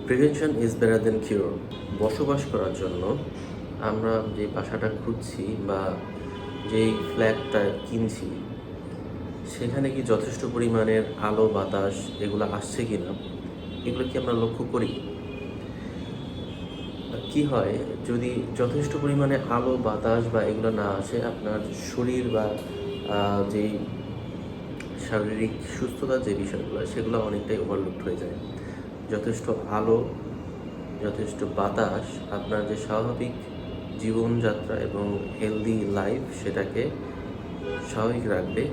Prevention is better than cure. বসবাস করার জন্য আমরা যে বাসাটা খুঁজছি বা যেই ফ্ল্যাটটা কিনছি, সেখানে কি যথেষ্ট পরিমাণের আলো বাতাস এগুলো আসছে কি না, এগুলো কি আমরা লক্ষ্য করি? কি হয় যদি যথেষ্ট পরিমাণে আলো বাতাস বা এগুলো না আসে, আপনার শরীর বা যেই শারীরিক সুস্থতার যে বিষয়গুলো সেগুলো অনেকটাই ওভারলুকড হয়ে যায়। যথেষ্ট আলো, যথেষ্ট বাতাস আপনার যে স্বাভাবিক জীবনযাত্রা এবং হেলদি লাইফ সেটাকে স্বাভাবিক রাখবে,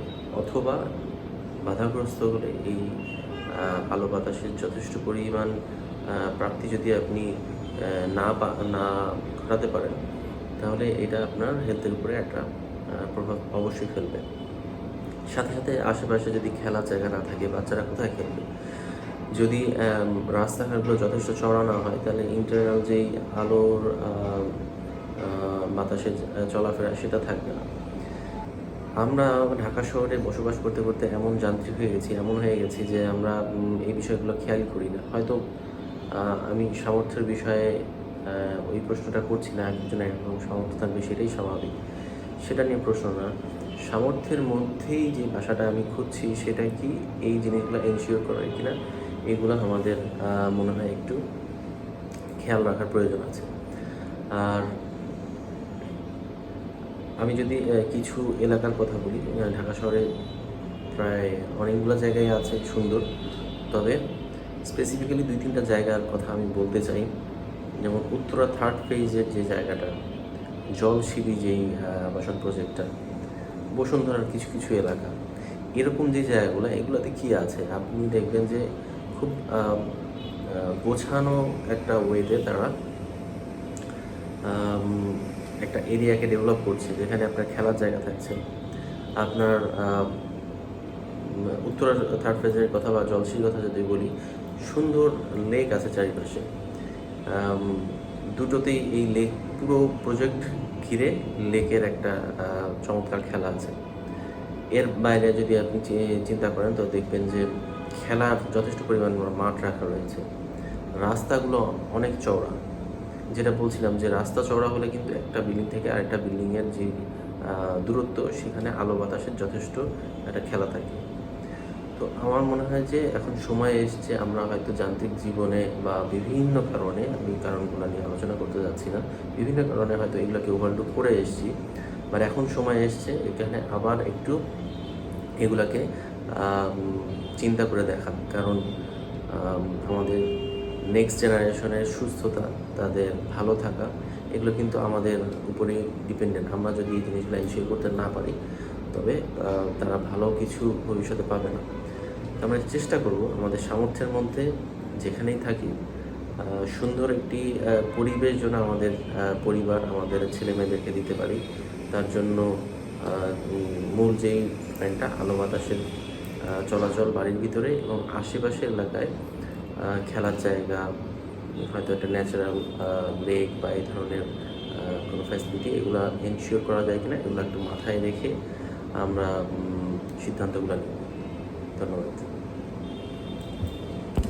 অথবা বাধাগ্রস্ত হলে এই আলো বাতাসের যথেষ্ট পরিমাণ প্রাপ্তি যদি আপনি না ঘটাতে পারেন, তাহলে এটা আপনার হেলথের উপরে একটা প্রভাব অবশ্যই ফেলবে। সাথে সাথে আশেপাশে যদি খেলার জায়গা না থাকে, বাচ্চারা কোথায় খেলবে? যদি রাস্তাঘাটগুলো যথেষ্ট চওড়া না হয়, তাহলে ইন্টারনাল যেই আলোর বাতাসের চলাফেরা সেটা থাকবে না। আমরা ঢাকা শহরে বসবাস করতে করতে এমন যান্ত্রিক হয়ে গেছি, এমন হয়ে গেছি যে আমরা এই বিষয়গুলো খেয়াল করি না। হয়তো আমি সামর্থ্যের বিষয়ে ওই প্রশ্নটা করছি না, একজনের একরকম সামর্থ্য থাকবে সেটাই স্বাভাবিক, সেটা নিয়ে প্রশ্ন না। সামর্থ্যের মধ্যেই যে ভাষাটা আমি খুঁজছি সেটা কি এই জিনিসগুলো এনশিওর করার কিনা, এগুলো আমাদের মনে হয় একটু খেয়াল রাখার প্রয়োজন আছে। আর আমি যদি কিছু এলাকার কথা বলি, ঢাকা শহরে প্রায় অনেকগুলো জায়গায় আছে সুন্দর, তবে স্পেসিফিক্যালি 2-3টা জায়গার কথা আমি বলতে চাই। যেমন উত্তরা 3rd ফেজের যে জায়গাটা, জলশিবি যেই আবাসন প্রজেক্টটা, বসুন্ধরার কিছু কিছু এলাকা, এরকম যে জায়গাগুলো, এগুলোতে কী আছে আপনি দেখবেন যে খুব গোছানো একটা ওয়েতে তারা একটা এরিয়াকে ডেভেলপ করছে, যেখানে আপনার খেলার জায়গা থাকছে, আপনার উত্তরার 3rd ফেজের কথা বা জলশির কথা যদি বলি, সুন্দর লেক আছে চারিপাশে। দুটোতেই এই লেক, পুরো প্রজেক্ট ঘিরে লেকের একটা চমৎকার খেলা আছে। এর বাইরে যদি আপনি চিন্তা করেন, তো দেখবেন যে খেলার যথেষ্ট পরিমাণ মাঠ রাখা রয়েছে। রাস্তাগুলো অনেক চওড়া, যেটা বলছিলাম যে রাস্তা চওড়া হলে কিন্তু একটা বিল্ডিং থেকে আরেকটা বিল্ডিংয়ের যে দূরত্ব, সেখানে আলো বাতাসের যথেষ্ট একটা খেলা থাকে। তো আমার মনে হয় যে এখন সময় এসছে, আমরা হয়তো যান্ত্রিক জীবনে বা বিভিন্ন কারণে, আমি কারণগুলো নিয়ে আলোচনা করতে যাচ্ছি না, বিভিন্ন কারণে হয়তো এগুলোকে ওভারলুক করে এসেছি, বাট এখন সময় এসছে এখানে আবার একটু এগুলাকে চিন্তা করে দেখা। কারণ আমাদের নেক্সট জেনারেশনের সুস্থতা, তাদের ভালো থাকা, এগুলো কিন্তু আমাদের উপরে ডিপেন্ডেন্ট। আমরা যদি এই জিনিসগুলো ইনশিওর করতে না পারি, তবে তারা ভালো কিছু ভবিষ্যতে পাবে না। আমরা চেষ্টা করব আমাদের সামর্থ্যের মধ্যে যেখানেই থাকি সুন্দর একটি পরিবেশ যেন আমাদের পরিবার, আমাদের ছেলেমেয়েদেরকে দিতে পারি। তার জন্য মূল যেই পয়েন্টটা, আলো বাতাসের চলাচল বাড়ির ভিতরে এবং আশেপাশের এলাকায়, খেলার জায়গা, হয়তো একটা ন্যাচারাল লেক বা এই ধরনের কোনো ফ্যাসিলিটি, এগুলো এনশিওর করা যায় কিনা, এগুলো একটু মাথায় রেখে আমরা সিদ্ধান্তগুলো নেব। ধন্যবাদ।